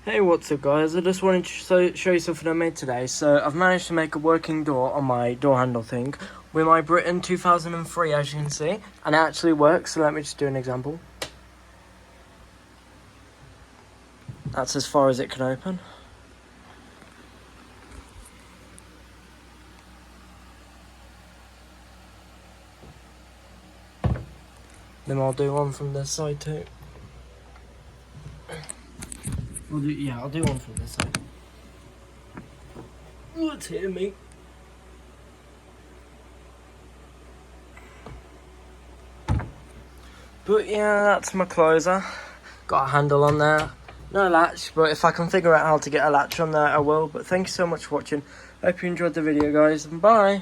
Hey, what's up guys? I just wanted to show you something I made today. So I've managed to make a working door on my door handle thing with my Britain 2003, as you can see, and it actually works. So let me just do an example. That's as far as it can open. Then I'll do one from this side too. I'll do one from this side. What's hitting me? But yeah, that's my closer. Got a handle on there. No latch, but if I can figure out how to get a latch on there, I will. But thank you so much for watching. Hope you enjoyed the video, guys, and bye.